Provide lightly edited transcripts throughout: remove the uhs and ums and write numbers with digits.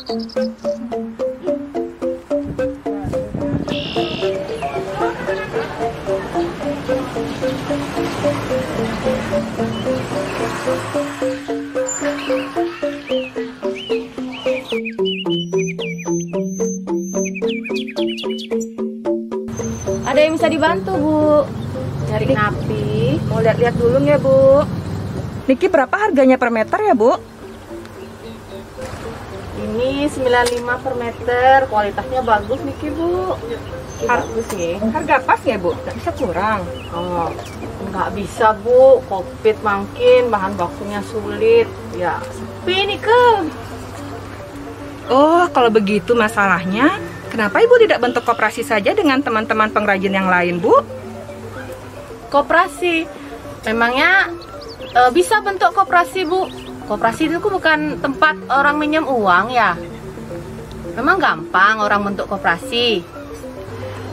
Ada yang bisa dibantu, Bu? Nyari napi. Mau lihat-lihat dulu nggak, Bu? Niki berapa harganya per meter ya, Bu? Ini 95 per meter. Kualitasnya bagus, Niki, Bu. Bagus nih. Harga pas ya, Bu? Nggak bisa kurang. Oh, nggak bisa, Bu. Covid makin, bahan bakunya sulit. Ya, sepi nih, ke. Oh, kalau begitu masalahnya, kenapa Ibu tidak bentuk koperasi saja dengan teman-teman pengrajin yang lain, Bu? Koperasi? Memangnya bisa bentuk koperasi, Bu? Koperasi itu bukan tempat orang minjem uang ya? Memang gampang orang bentuk koperasi?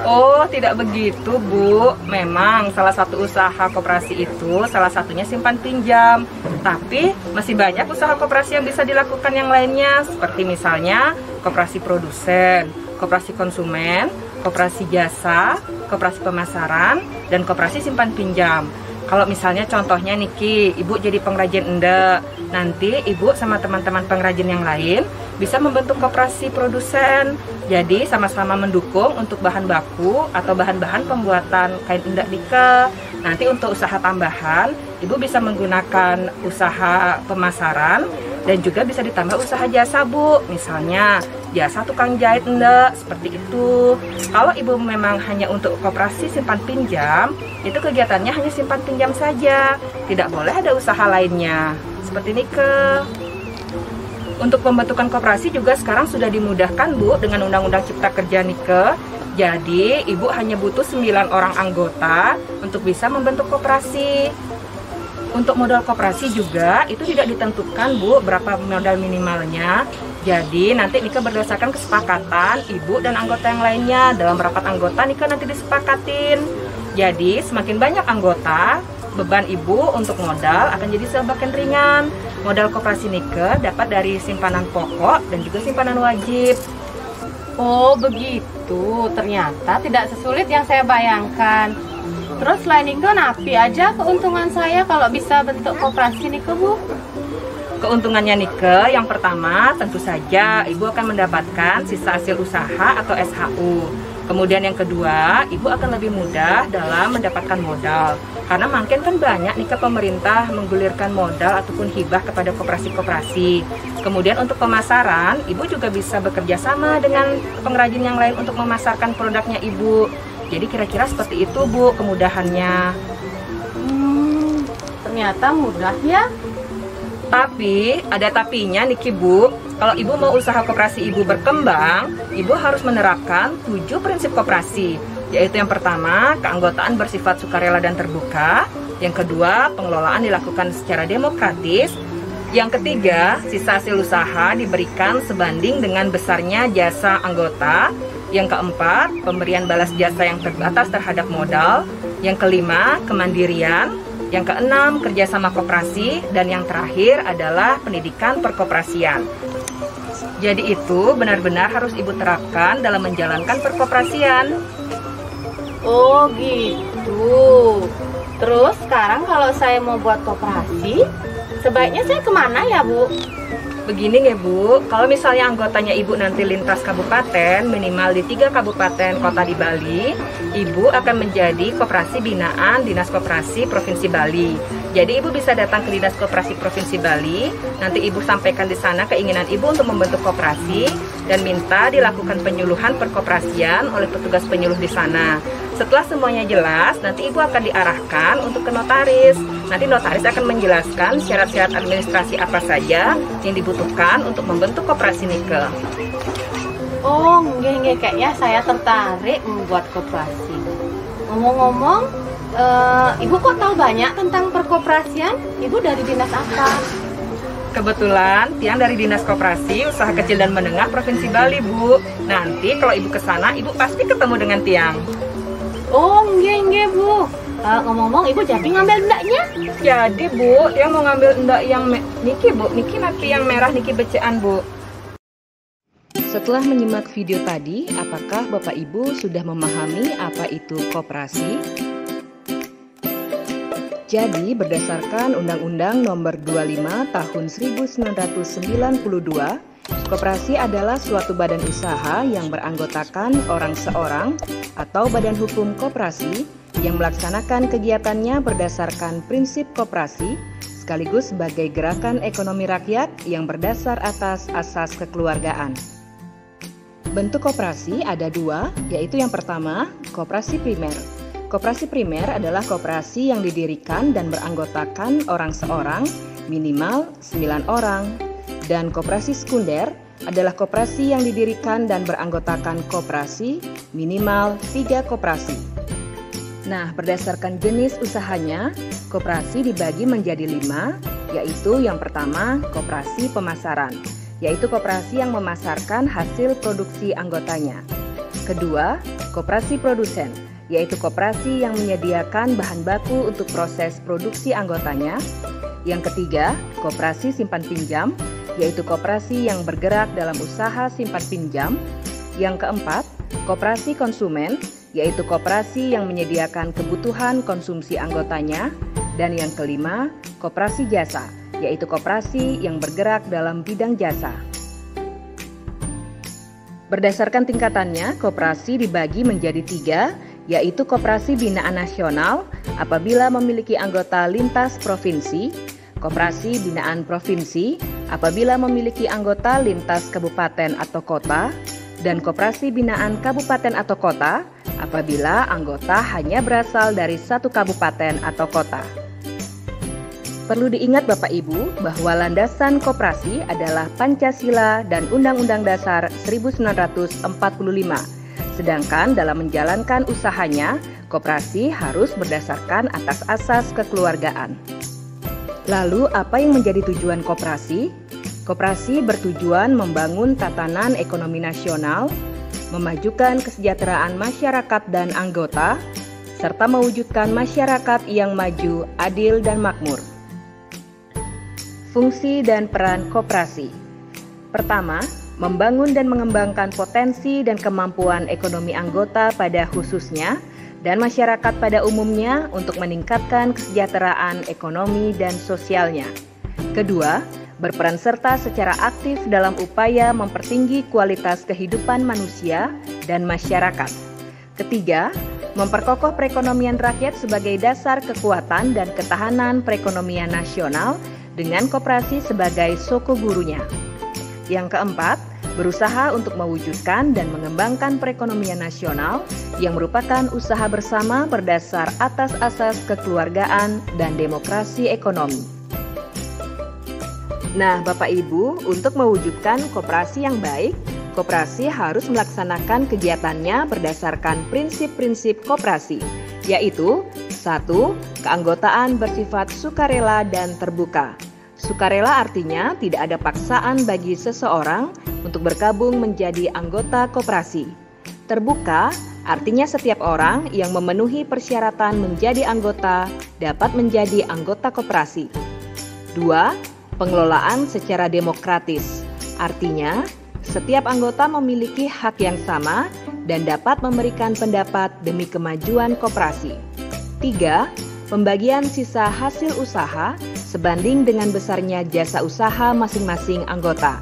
Oh, tidak begitu, Bu. Memang salah satu usaha koperasi itu salah satunya simpan pinjam. Tapi masih banyak usaha koperasi yang bisa dilakukan yang lainnya, seperti misalnya koperasi produsen, koperasi konsumen, koperasi jasa, koperasi pemasaran, dan koperasi simpan pinjam. Kalau misalnya contohnya Niki, Ibu jadi pengrajin endek, nanti Ibu sama teman-teman pengrajin yang lain bisa membentuk koperasi produsen. Jadi sama-sama mendukung untuk bahan baku atau bahan-bahan pembuatan kain endek Nike. Nanti untuk usaha tambahan, Ibu bisa menggunakan usaha pemasaran dan juga bisa ditambah usaha jasa, Bu. Misalnya jasa tukang jahit endek, seperti itu. Kalau Ibu memang hanya untuk koperasi simpan pinjam, itu kegiatannya hanya simpan pinjam saja. Tidak boleh ada usaha lainnya. Seperti Nike. Untuk pembentukan koperasi juga sekarang sudah dimudahkan, Bu, dengan Undang-Undang Cipta Kerja Nike. Jadi, Ibu hanya butuh 9 orang anggota untuk bisa membentuk koperasi. Untuk modal koperasi juga itu tidak ditentukan, Bu, berapa modal minimalnya. Jadi nanti Nike berdasarkan kesepakatan Ibu dan anggota yang lainnya. Dalam rapat anggota Nike nanti disepakatin. Jadi semakin banyak anggota, beban Ibu untuk modal akan jadi semakin ringan. Modal koperasi Nike dapat dari simpanan pokok dan juga simpanan wajib. Oh, begitu. Ternyata tidak sesulit yang saya bayangkan. Terus selain itu napi aja keuntungan saya kalau bisa bentuk koperasi Nike, Bu? Keuntungannya Nike, yang pertama tentu saja Ibu akan mendapatkan sisa hasil usaha atau SHU. Kemudian yang kedua, Ibu akan lebih mudah dalam mendapatkan modal. Karena makin kan banyak Nike pemerintah menggulirkan modal ataupun hibah kepada koperasi-koperasi. Kemudian untuk pemasaran, Ibu juga bisa bekerja sama dengan pengrajin yang lain untuk memasarkan produknya Ibu. Jadi kira-kira seperti itu, Bu, kemudahannya. Ternyata mudah ya. Tapi, ada tapinya Niki, Bu. Kalau Ibu mau usaha koperasi Ibu berkembang, Ibu harus menerapkan 7 prinsip koperasi. Yaitu yang pertama, keanggotaan bersifat sukarela dan terbuka. Yang kedua, pengelolaan dilakukan secara demokratis. Yang ketiga, sisa hasil usaha diberikan sebanding dengan besarnya jasa anggota. Yang keempat, pemberian balas jasa yang terbatas terhadap modal. Yang kelima, kemandirian. Yang keenam, kerjasama koperasi. Dan yang terakhir adalah pendidikan perkoperasian. Jadi itu benar-benar harus Ibu terapkan dalam menjalankan perkoperasian. Oh gitu. Terus sekarang kalau saya mau buat koperasi, sebaiknya saya kemana ya, Bu? Begini ya, Bu, kalau misalnya anggotanya Ibu nanti lintas kabupaten, minimal di 3 kabupaten kota di Bali, Ibu akan menjadi koperasi binaan Dinas Koperasi Provinsi Bali. Jadi Ibu bisa datang ke Dinas Koperasi Provinsi Bali, nanti Ibu sampaikan di sana keinginan Ibu untuk membentuk koperasi dan minta dilakukan penyuluhan perkoperasian oleh petugas penyuluh di sana. Setelah semuanya jelas, nanti Ibu akan diarahkan untuk ke notaris. Nanti notaris akan menjelaskan syarat-syarat administrasi apa saja yang dibutuhkan untuk membentuk koperasi Nike. Oh, nggih, kayaknya saya tertarik membuat koperasi. Ngomong-ngomong, Ibu kok tahu banyak tentang perkoperasian? Ibu dari dinas apa? Kebetulan Tiang dari Dinas Koperasi Usaha Kecil dan Menengah Provinsi Bali, Bu. Nanti kalau Ibu ke sana, Ibu pasti ketemu dengan Tiang. Oh, nggih, Bu. Ngomong-ngomong, Ibu jadi ngambil endaknya? Jadi, Bu, Tiang mau ngambil endak yang Niki, Bu. Niki napi yang merah, Niki becean, Bu. Setelah menyimak video tadi, apakah Bapak Ibu sudah memahami apa itu koperasi? Jadi, berdasarkan Undang-Undang Nomor 25 Tahun 1992, koperasi adalah suatu badan usaha yang beranggotakan orang seorang atau badan hukum koperasi yang melaksanakan kegiatannya berdasarkan prinsip koperasi, sekaligus sebagai gerakan ekonomi rakyat yang berdasar atas asas kekeluargaan. Bentuk koperasi ada dua, yaitu yang pertama, koperasi primer. Koperasi primer adalah koperasi yang didirikan dan beranggotakan orang seorang, minimal 9 orang. Dan koperasi sekunder adalah koperasi yang didirikan dan beranggotakan koperasi, minimal 3 koperasi. Nah, berdasarkan jenis usahanya, koperasi dibagi menjadi 5, yaitu yang pertama, koperasi pemasaran, yaitu koperasi yang memasarkan hasil produksi anggotanya. Kedua, koperasi produsen, yaitu koperasi yang menyediakan bahan baku untuk proses produksi anggotanya. Yang ketiga, koperasi simpan pinjam, yaitu koperasi yang bergerak dalam usaha simpan pinjam. Yang keempat, koperasi konsumen, yaitu koperasi yang menyediakan kebutuhan konsumsi anggotanya. Dan yang kelima, koperasi jasa, yaitu koperasi yang bergerak dalam bidang jasa. Berdasarkan tingkatannya, koperasi dibagi menjadi 3, yaitu koperasi binaan nasional apabila memiliki anggota lintas provinsi, koperasi binaan provinsi apabila memiliki anggota lintas kabupaten atau kota, dan koperasi binaan kabupaten atau kota apabila anggota hanya berasal dari satu kabupaten atau kota. Perlu diingat Bapak Ibu bahwa landasan koperasi adalah Pancasila dan Undang-Undang Dasar 1945. Sedangkan dalam menjalankan usahanya, koperasi harus berdasarkan atas asas kekeluargaan. Lalu apa yang menjadi tujuan koperasi? Koperasi bertujuan membangun tatanan ekonomi nasional, memajukan kesejahteraan masyarakat dan anggota, serta mewujudkan masyarakat yang maju, adil, dan makmur. Fungsi dan peran koperasi. Pertama, membangun dan mengembangkan potensi dan kemampuan ekonomi anggota pada khususnya dan masyarakat pada umumnya untuk meningkatkan kesejahteraan ekonomi dan sosialnya. Kedua, berperan serta secara aktif dalam upaya mempertinggi kualitas kehidupan manusia dan masyarakat. Ketiga, memperkokoh perekonomian rakyat sebagai dasar kekuatan dan ketahanan perekonomian nasional dengan koperasi sebagai soko gurunya. Yang keempat, berusaha untuk mewujudkan dan mengembangkan perekonomian nasional yang merupakan usaha bersama berdasar atas asas kekeluargaan dan demokrasi ekonomi. Nah, Bapak Ibu, untuk mewujudkan koperasi yang baik, koperasi harus melaksanakan kegiatannya berdasarkan prinsip-prinsip koperasi, yaitu 1. Keanggotaan bersifat sukarela dan terbuka. Sukarela artinya tidak ada paksaan bagi seseorang untuk bergabung menjadi anggota koperasi. Terbuka artinya setiap orang yang memenuhi persyaratan menjadi anggota dapat menjadi anggota koperasi. 2. Pengelolaan secara demokratis, artinya setiap anggota memiliki hak yang sama dan dapat memberikan pendapat demi kemajuan koperasi. 3. Pembagian sisa hasil usaha sebanding dengan besarnya jasa usaha masing-masing anggota.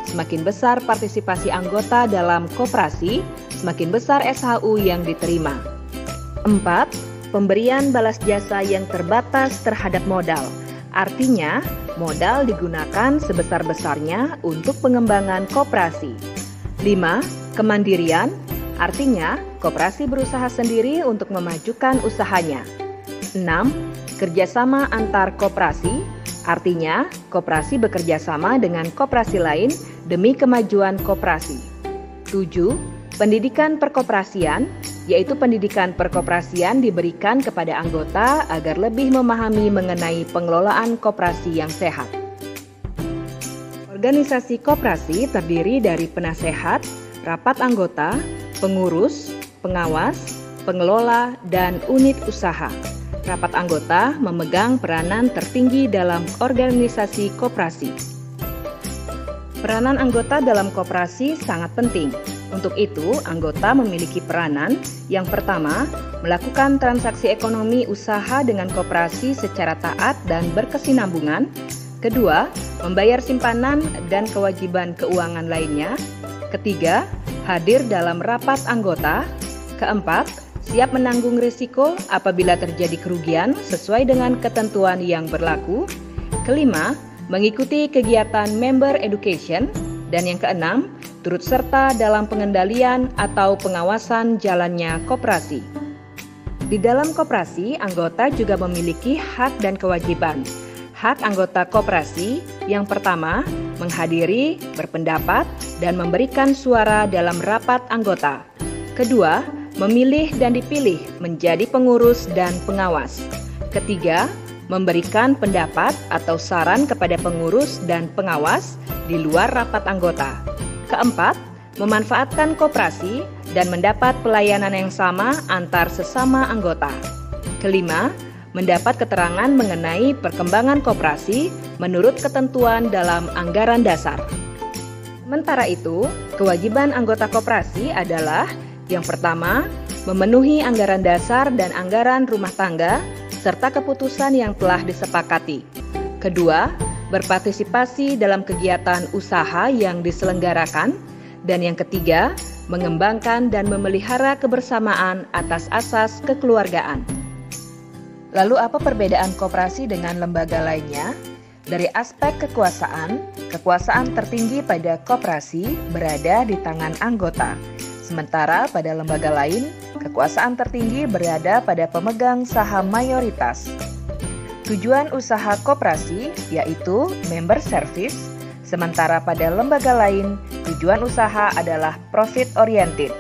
Semakin besar partisipasi anggota dalam koperasi, semakin besar SHU yang diterima. 4. Pemberian balas jasa yang terbatas terhadap modal. Artinya, modal digunakan sebesar-besarnya untuk pengembangan koperasi. 5. Kemandirian, artinya koperasi berusaha sendiri untuk memajukan usahanya. 6. Kerjasama antar koperasi, artinya koperasi bekerja sama dengan koperasi lain demi kemajuan koperasi. 7. Pendidikan perkoperasian, yaitu pendidikan perkoperasian diberikan kepada anggota agar lebih memahami mengenai pengelolaan koperasi yang sehat. Organisasi koperasi terdiri dari penasehat, rapat anggota, pengurus, pengawas, pengelola, dan unit usaha. Rapat anggota memegang peranan tertinggi dalam organisasi koperasi. Peranan anggota dalam koperasi sangat penting. Untuk itu, anggota memiliki peranan yang pertama, melakukan transaksi ekonomi usaha dengan koperasi secara taat dan berkesinambungan. Kedua, membayar simpanan dan kewajiban keuangan lainnya. Ketiga, hadir dalam rapat anggota. Keempat, siap menanggung risiko apabila terjadi kerugian sesuai dengan ketentuan yang berlaku. Kelima, mengikuti kegiatan member education. Dan yang keenam, turut serta dalam pengendalian atau pengawasan jalannya koperasi. Di dalam koperasi, anggota juga memiliki hak dan kewajiban. Hak anggota koperasi yang pertama, menghadiri, berpendapat, dan memberikan suara dalam rapat anggota. Kedua, memilih dan dipilih menjadi pengurus dan pengawas. Ketiga, memberikan pendapat atau saran kepada pengurus dan pengawas di luar rapat anggota. Keempat, memanfaatkan koperasi dan mendapat pelayanan yang sama antar sesama anggota. Kelima, mendapat keterangan mengenai perkembangan koperasi menurut ketentuan dalam anggaran dasar. Sementara itu, kewajiban anggota koperasi adalah yang pertama, memenuhi anggaran dasar dan anggaran rumah tangga serta keputusan yang telah disepakati. Kedua, berpartisipasi dalam kegiatan usaha yang diselenggarakan. Dan yang ketiga, mengembangkan dan memelihara kebersamaan atas asas kekeluargaan. Lalu apa perbedaan koperasi dengan lembaga lainnya? Dari aspek kekuasaan, kekuasaan tertinggi pada koperasi berada di tangan anggota. Sementara pada lembaga lain, kekuasaan tertinggi berada pada pemegang saham mayoritas. Tujuan usaha koperasi yaitu member service, sementara pada lembaga lain, tujuan usaha adalah profit oriented.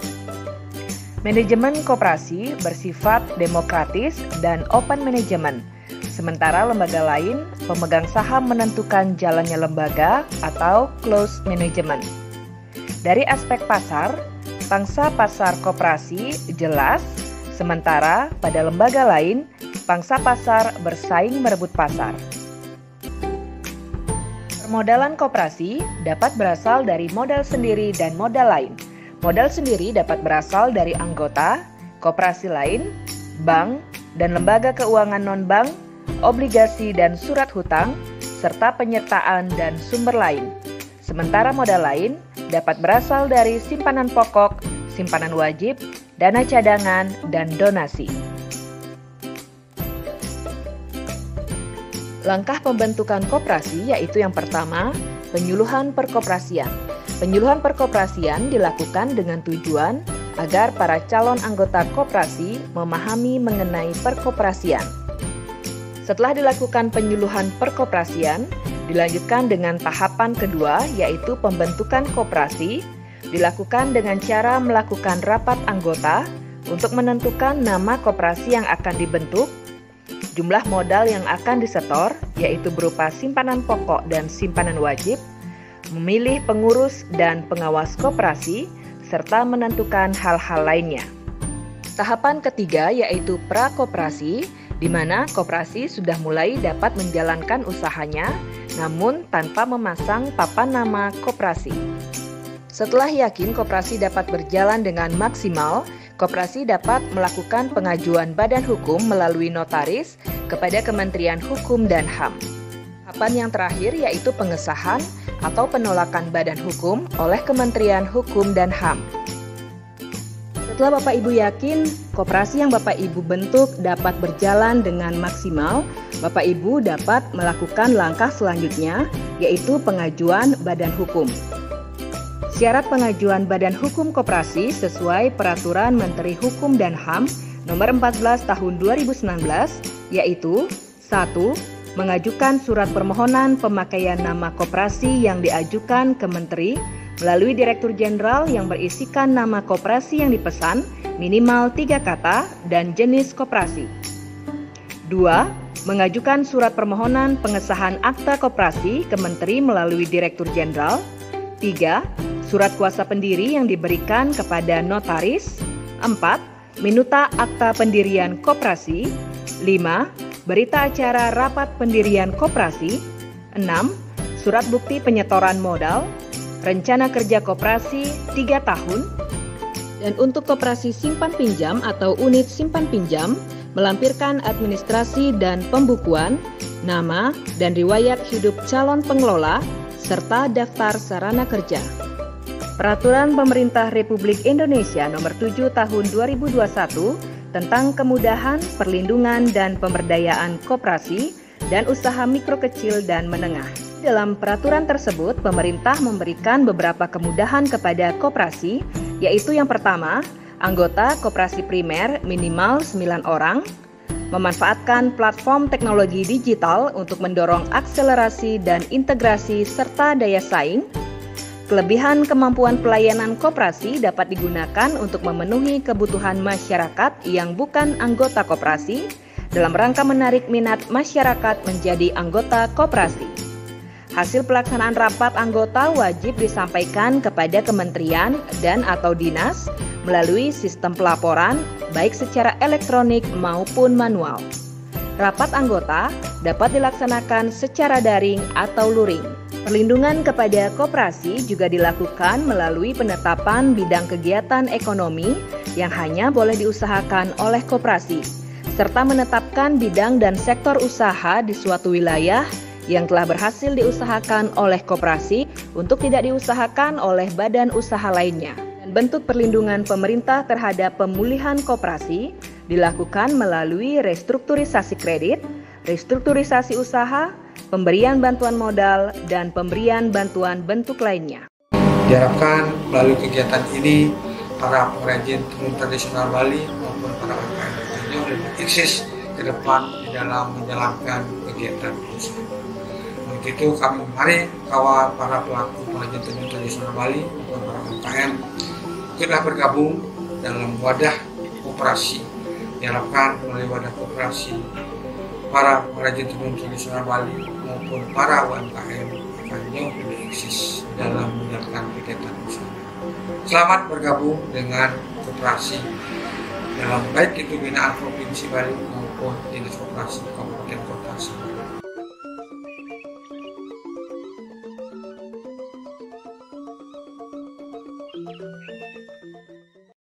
Manajemen koperasi bersifat demokratis dan open management, sementara lembaga lain, pemegang saham menentukan jalannya lembaga atau closed management. Dari aspek pasar, pangsa pasar koperasi jelas, sementara pada lembaga lain, pangsa pasar bersaing merebut pasar. Permodalan koperasi dapat berasal dari modal sendiri dan modal lain. Modal sendiri dapat berasal dari anggota, koperasi lain, bank, dan lembaga keuangan non-bank, obligasi dan surat hutang, serta penyertaan dan sumber lain. Sementara modal lain dapat berasal dari simpanan pokok, simpanan wajib, dana cadangan, dan donasi. Langkah pembentukan koperasi yaitu yang pertama, penyuluhan perkoperasian. Penyuluhan perkoperasian dilakukan dengan tujuan agar para calon anggota koperasi memahami mengenai perkoperasian. Setelah dilakukan penyuluhan perkoperasian, dilanjutkan dengan tahapan kedua yaitu pembentukan koperasi, dilakukan dengan cara melakukan rapat anggota untuk menentukan nama koperasi yang akan dibentuk, jumlah modal yang akan disetor yaitu berupa simpanan pokok dan simpanan wajib, memilih pengurus dan pengawas koperasi, serta menentukan hal-hal lainnya. Tahapan ketiga yaitu prakoperasi, di mana koperasi sudah mulai dapat menjalankan usahanya, namun tanpa memasang papan nama koperasi. Setelah yakin koperasi dapat berjalan dengan maksimal, koperasi dapat melakukan pengajuan badan hukum melalui notaris kepada Kementerian Hukum dan HAM. Tahapan yang terakhir yaitu pengesahan atau penolakan badan hukum oleh Kementerian Hukum dan HAM. Setelah Bapak Ibu yakin koperasi yang Bapak Ibu bentuk dapat berjalan dengan maksimal, Bapak Ibu dapat melakukan langkah selanjutnya yaitu pengajuan badan hukum. Syarat pengajuan badan hukum koperasi sesuai Peraturan Menteri Hukum dan HAM Nomor 14 Tahun 2019 yaitu 1. Mengajukan surat permohonan pemakaian nama koperasi yang diajukan ke Menteri melalui Direktur Jenderal yang berisikan nama koperasi yang dipesan minimal 3 kata dan jenis koperasi. 2. Mengajukan surat permohonan pengesahan akta koperasi ke Menteri melalui Direktur Jenderal. 3. Surat kuasa pendiri yang diberikan kepada notaris. 4. Minuta akta pendirian koperasi. 5. Berita acara rapat pendirian koperasi. 6. surat bukti penyetoran modal, rencana kerja koperasi 3 tahun, dan untuk koperasi simpan pinjam atau unit simpan pinjam, melampirkan administrasi dan pembukuan, nama dan riwayat hidup calon pengelola, serta daftar sarana kerja. Peraturan Pemerintah Republik Indonesia Nomor 7 Tahun 2021 tentang kemudahan, perlindungan, dan pemberdayaan koperasi dan usaha mikro kecil dan menengah. Dalam peraturan tersebut, pemerintah memberikan beberapa kemudahan kepada koperasi, yaitu yang pertama, anggota koperasi primer minimal 9 orang, memanfaatkan platform teknologi digital untuk mendorong akselerasi dan integrasi serta daya saing. Kelebihan kemampuan pelayanan koperasi dapat digunakan untuk memenuhi kebutuhan masyarakat yang bukan anggota koperasi dalam rangka menarik minat masyarakat menjadi anggota koperasi. Hasil pelaksanaan rapat anggota wajib disampaikan kepada kementerian dan atau dinas melalui sistem pelaporan baik secara elektronik maupun manual. Rapat anggota dapat dilaksanakan secara daring atau luring. Perlindungan kepada koperasi juga dilakukan melalui penetapan bidang kegiatan ekonomi yang hanya boleh diusahakan oleh koperasi, serta menetapkan bidang dan sektor usaha di suatu wilayah yang telah berhasil diusahakan oleh koperasi untuk tidak diusahakan oleh badan usaha lainnya. Dan bentuk perlindungan pemerintah terhadap pemulihan koperasi dilakukan melalui restrukturisasi kredit, restrukturisasi usaha, pemberian bantuan modal, dan pemberian bantuan bentuk lainnya. Diharapkan melalui kegiatan ini, para pengrajin tenun tradisional Bali maupun para UMKM lainnya lebih eksis ke depan di dalam menjalankan kegiatan usaha. Untuk itu kami mari kawal para pelaku pengrajin tenun tradisional Bali maupun para UMKM ikutlah bergabung dalam wadah koperasi. Diharapkan melalui wadah koperasi, para pengrajin tenun tradisional Bali maupun para UMKM akan jauh lebih eksis dalam menjalankan kegiatan usaha. Selamat bergabung dengan koperasi dalam baik itu binaan Provinsi Bali maupun Dinas Koperasi Kabupaten Kota Semarang.